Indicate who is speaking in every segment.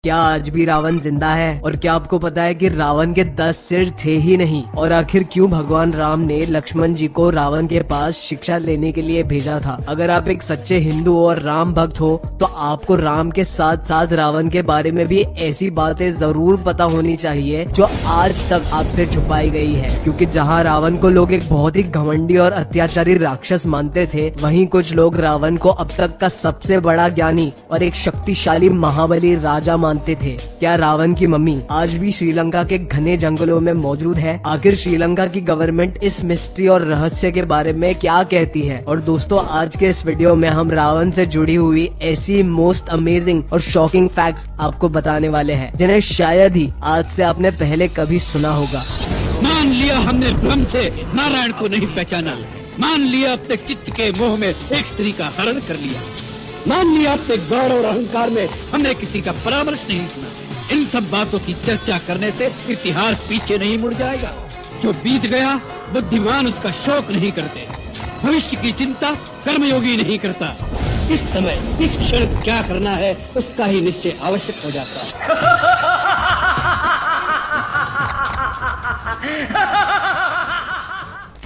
Speaker 1: क्या आज भी रावण जिंदा है? और क्या आपको पता है कि रावण के 10 सिर थे ही नहीं? और आखिर क्यों भगवान राम ने लक्ष्मण जी को रावण के पास शिक्षा लेने के लिए भेजा था? अगर आप एक सच्चे हिंदू और राम भक्त हो तो आपको राम के साथ साथ रावण के बारे में भी ऐसी बातें जरूर पता होनी चाहिए जो आज तक आपसे छुपाई गई है। क्योंकि जहाँ रावण को लोग एक बहुत ही घमंडी और अत्याचारी राक्षस मानते थे, वहीं कुछ लोग रावण को अब तक का सबसे बड़ा ज्ञानी और एक शक्तिशाली महाबली राजा मानते थे। क्या रावण की मम्मी आज भी श्रीलंका के घने जंगलों में मौजूद है? आखिर श्रीलंका की गवर्नमेंट इस मिस्ट्री और रहस्य के बारे में क्या कहती है? और दोस्तों, आज के इस वीडियो में हम रावण से जुड़ी हुई ऐसी मोस्ट अमेजिंग और शॉकिंग फैक्ट्स आपको बताने वाले हैं जिन्हें शायद ही आज से आपने पहले कभी सुना होगा।
Speaker 2: मान लिया हमने भ्रम से नारायण को नहीं पहचाना, मान लिया अपने चित्त के मोह में एक स्त्री का हरण कर लिया, मान लिया अपने गौरव और अहंकार में हमने किसी का परामर्श नहीं सुना। इन सब बातों की चर्चा करने से इतिहास पीछे नहीं मुड़ जाएगा। जो बीत गया बुद्धिमान उसका शोक नहीं करते, भविष्य की चिंता कर्मयोगी नहीं करता। इस समय इस क्षण क्या करना है उसका ही निश्चय आवश्यक हो जाता है।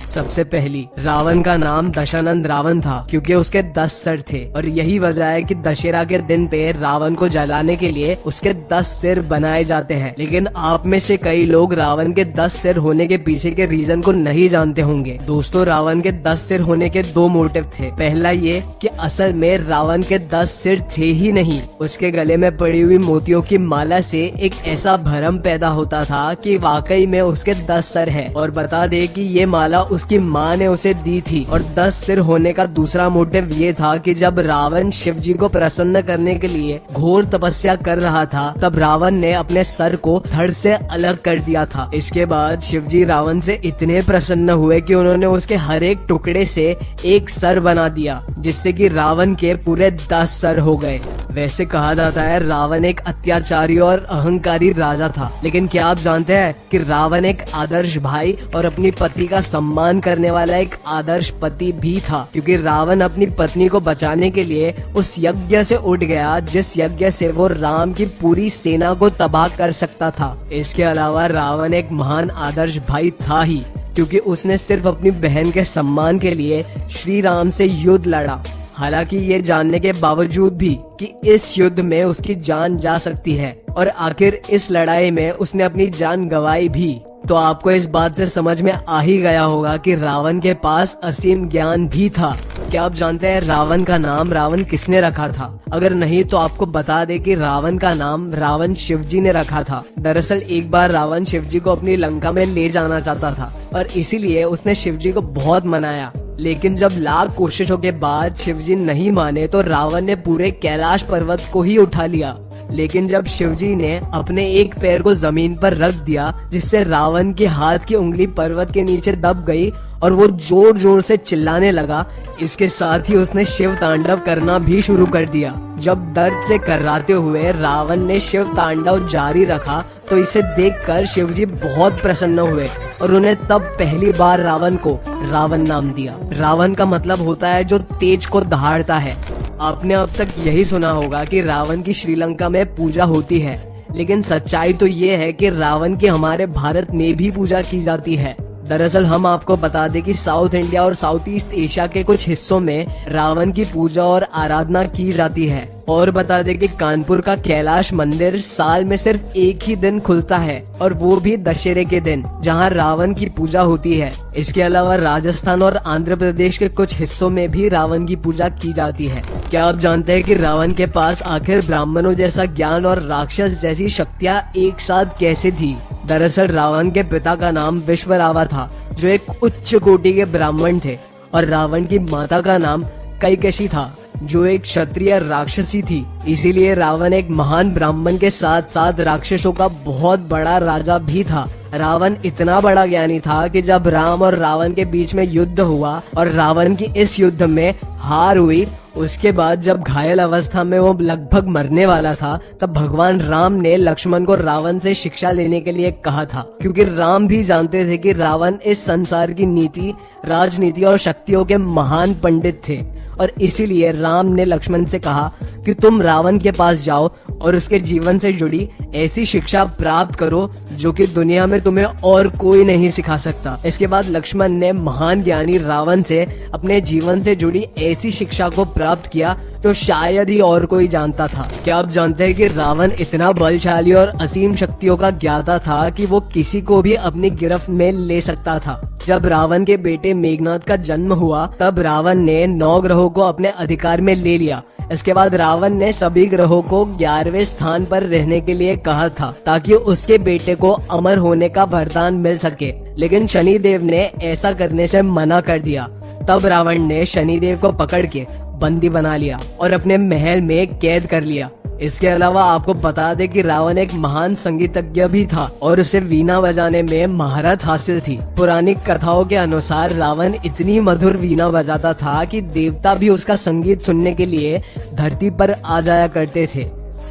Speaker 1: सबसे पहली, रावण का नाम दशानंद रावण था क्योंकि उसके 10 सर थे और यही वजह है कि दशहरा के दिन पे रावण को जलाने के लिए उसके 10 सिर बनाए जाते हैं। लेकिन आप में से कई लोग रावण के 10 सिर होने के पीछे के रीजन को नहीं जानते होंगे। दोस्तों, रावण के 10 सिर होने के 2 मोटिव थे। पहला ये कि असल में रावण के 10 सिर थे ही नहीं, उसके गले में पड़ी हुई मोतियों की माला से एक ऐसा भ्रम पैदा होता था कि वाकई में उसके 10 सर है। और बता दे कि ये माला उसकी माँ ने उसे दी थी। और 10 सिर होने का दूसरा मोटिव ये था कि जब रावण शिव जी को प्रसन्न करने के लिए घोर तपस्या कर रहा था, तब रावण ने अपने सर को धड़ से अलग कर दिया था। इसके बाद शिव जी रावण से इतने प्रसन्न हुए कि उन्होंने उसके हर एक टुकड़े से एक सर बना दिया, जिससे कि रावण के पूरे 10 सर हो गए। वैसे कहा जाता है रावण एक अत्याचारी और अहंकारी राजा था, लेकिन क्या आप जानते हैं कि रावण एक आदर्श भाई और अपनी पत्नी का सम्मान करने वाला एक आदर्श पति भी था। क्योंकि रावण अपनी पत्नी को बचाने के लिए उस यज्ञ से उठ गया जिस यज्ञ से वो राम की पूरी सेना को तबाह कर सकता था। इसके अलावा रावण एक महान आदर्श भाई था ही, क्योंकि उसने सिर्फ अपनी बहन के सम्मान के लिए श्री राम से युद्ध लड़ा। हालांकि ये जानने के बावजूद भी कि इस युद्ध में उसकी जान जा सकती है और आखिर इस लड़ाई में उसने अपनी जान गंवाई भी। तो आपको इस बात से समझ में आ ही गया होगा कि रावण के पास असीम ज्ञान भी था। क्या आप जानते हैं रावण का नाम रावण किसने रखा था? अगर नहीं तो आपको बता दे कि रावण का नाम रावण शिवजी ने रखा था। दरअसल एक बार रावण शिवजी को अपनी लंका में ले जाना चाहता था और इसीलिए उसने शिवजी को बहुत मनाया। लेकिन जब लाख कोशिशों के बाद शिवजी नहीं माने तो रावण ने पूरे कैलाश पर्वत को ही उठा लिया। लेकिन जब शिवजी ने अपने एक पैर को जमीन पर रख दिया, जिससे रावण के हाथ की उंगली पर्वत के नीचे दब गई और वो जोर जोर से चिल्लाने लगा। इसके साथ ही उसने शिव तांडव करना भी शुरू कर दिया। जब दर्द से कर्राते हुए रावण ने शिव तांडव जारी रखा तो इसे देखकर शिवजी बहुत प्रसन्न हुए और उन्हें तब पहली बार रावण को रावण नाम दिया। रावण का मतलब होता है जो तेज को दहाड़ता है। आपने अब तक यही सुना होगा कि रावण की श्रीलंका में पूजा होती है, लेकिन सच्चाई तो ये है कि रावण की हमारे भारत में भी पूजा की जाती है। दरअसल हम आपको बता दें कि साउथ इंडिया और साउथ ईस्ट एशिया के कुछ हिस्सों में रावण की पूजा और आराधना की जाती है। और बता दें कि कानपुर का कैलाश मंदिर साल में सिर्फ एक ही दिन खुलता है और वो भी दशहरे के दिन, जहां रावण की पूजा होती है। इसके अलावा राजस्थान और आंध्र प्रदेश के कुछ हिस्सों में भी रावण की पूजा की जाती है। क्या आप जानते हैं कि रावण के पास आखिर ब्राह्मणों जैसा ज्ञान और राक्षस जैसी शक्तियाँ एक साथ कैसे थी? दरअसल रावण के पिता का नाम विश्वरावा था, जो एक उच्च कोटि के ब्राह्मण थे, और रावण की माता का नाम कैकसी था, जो एक क्षत्रिय राक्षसी थी। इसीलिए रावण एक महान ब्राह्मण के साथ साथ राक्षसों का बहुत बड़ा राजा भी था। रावण इतना बड़ा ज्ञानी था कि जब राम और रावण के बीच में युद्ध हुआ और रावण की इस युद्ध में हार हुई उसके बाद जब घायल अवस्था में वो लगभग मरने वाला था, तब भगवान राम ने लक्ष्मण को रावण से शिक्षा लेने के लिए कहा था, क्योंकि राम भी जानते थे कि रावण इस संसार की नीति, राजनीति और शक्तियों के महान पंडित थे। और इसीलिए राम ने लक्ष्मण से कहा कि तुम रावण के पास जाओ और उसके जीवन से जुड़ी ऐसी शिक्षा प्राप्त करो जो कि दुनिया में तुम्हें और कोई नहीं सिखा सकता। इसके बाद लक्ष्मण ने महान ज्ञानी रावण से अपने जीवन से जुड़ी ऐसी शिक्षा को प्राप्त किया जो शायद ही और कोई जानता था। क्या आप जानते हैं कि रावण इतना बलशाली और असीम शक्तियों का ज्ञाता था कि वो किसी को भी अपनी गिरफ्त में ले सकता था। जब रावण के बेटे मेघनाद का जन्म हुआ, तब रावण ने 9 ग्रहों को अपने अधिकार में ले लिया। इसके बाद रावण ने सभी ग्रहों को 11वें स्थान पर रहने के लिए कहा था, ताकि उसके बेटे को अमर होने का वरदान मिल सके। लेकिन शनिदेव ने ऐसा करने से मना कर दिया। तब रावण ने शनिदेव को पकड़ के बंदी बना लिया और अपने महल में कैद कर लिया। इसके अलावा आपको बता दें कि रावण एक महान संगीतज्ञ भी था और उसे वीणा बजाने में महारत हासिल थी। पुरानी कथाओं के अनुसार रावण इतनी मधुर वीणा बजाता था कि देवता भी उसका संगीत सुनने के लिए धरती पर आ जाया करते थे।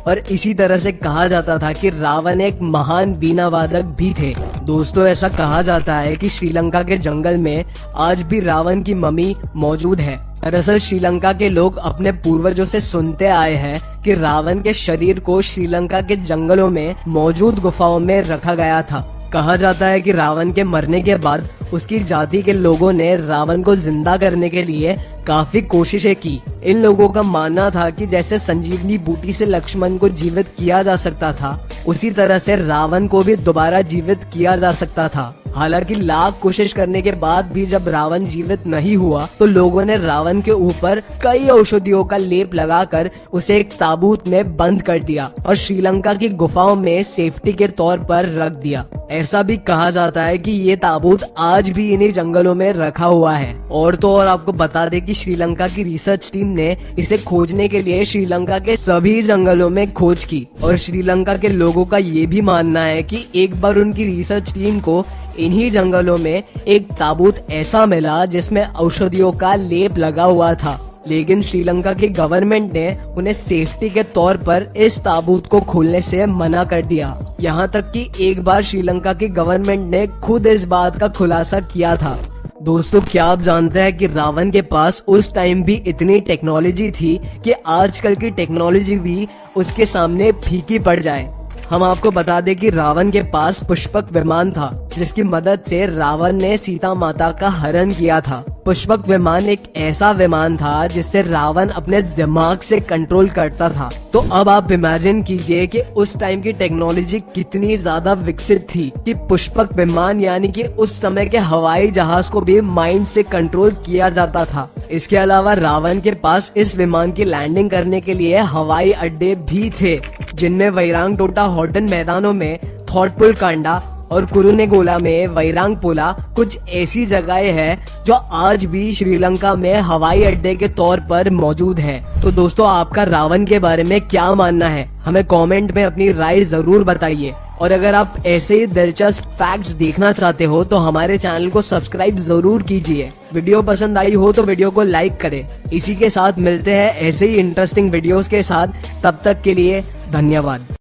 Speaker 1: और इसी तरह से कहा जाता था कि रावण एक महान वीणा वादक भी थे। दोस्तों, ऐसा कहा जाता है कि श्रीलंका के जंगल में आज भी रावण की मम्मी मौजूद है। दरअसल श्रीलंका के लोग अपने पूर्वजों से सुनते आए हैं कि रावण के शरीर को श्रीलंका के जंगलों में मौजूद गुफाओं में रखा गया था। कहा जाता है कि रावण के मरने के बाद उसकी जाति के लोगों ने रावण को जिंदा करने के लिए काफी कोशिशें की। इन लोगों का मानना था कि जैसे संजीवनी बूटी से लक्ष्मण को जीवित किया जा सकता था, उसी तरह से रावण को भी दोबारा जीवित किया जा सकता था। हालांकि लाख कोशिश करने के बाद भी जब रावण जीवित नहीं हुआ, तो लोगों ने रावण के ऊपर कई औषधियों का लेप लगाकर उसे एक ताबूत में बंद कर दिया और श्रीलंका की गुफाओं में सेफ्टी के तौर पर रख दिया। ऐसा भी कहा जाता है कि ये ताबूत आज भी इन्हीं जंगलों में रखा हुआ है। और तो और आपको बता दें कि श्रीलंका की रिसर्च टीम ने इसे खोजने के लिए श्रीलंका के सभी जंगलों में खोज की। और श्रीलंका के लोगों का ये भी मानना है कि एक बार उनकी रिसर्च टीम को इन्हीं जंगलों में एक ताबूत ऐसा मिला जिसमें औषधियों का लेप लगा हुआ था। लेकिन श्रीलंका की गवर्नमेंट ने उन्हें सेफ्टी के तौर पर इस ताबूत को खोलने से मना कर दिया। यहाँ तक कि एक बार श्रीलंका की गवर्नमेंट ने खुद इस बात का खुलासा किया था। दोस्तों, क्या आप जानते हैं कि रावण के पास उस टाइम भी इतनी टेक्नोलॉजी थी कि आजकल की टेक्नोलॉजी भी उसके सामने फीकी पड़ जाए। हम आपको बता दें कि रावण के पास पुष्पक विमान था, जिसकी मदद से रावण ने सीता माता का हरण किया था। पुष्पक विमान एक ऐसा विमान था जिससे रावण अपने दिमाग से कंट्रोल करता था। तो अब आप इमेजिन कीजिए कि उस टाइम की टेक्नोलॉजी कितनी ज्यादा विकसित थी कि पुष्पक विमान यानी कि उस समय के हवाई जहाज को भी माइंड से कंट्रोल किया जाता था। इसके अलावा रावण के पास इस विमान की लैंडिंग करने के लिए हवाई अड्डे भी थे, जिनमें वैरांगटोटा हॉटन मैदानों में थॉटपुल कांडा और कुरुनेगोला में वैरांगपोला कुछ ऐसी जगहें हैं जो आज भी श्रीलंका में हवाई अड्डे के तौर पर मौजूद है। तो दोस्तों, आपका रावण के बारे में क्या मानना है, हमें कमेंट में अपनी राय जरूर बताइए। और अगर आप ऐसे ही दिलचस्प फैक्ट्स देखना चाहते हो तो हमारे चैनल को सब्सक्राइब जरूर कीजिए। वीडियो पसंद आई हो तो वीडियो को लाइक करें। इसी के साथ मिलते हैं ऐसे ही इंटरेस्टिंग वीडियोस के साथ। तब तक के लिए धन्यवाद।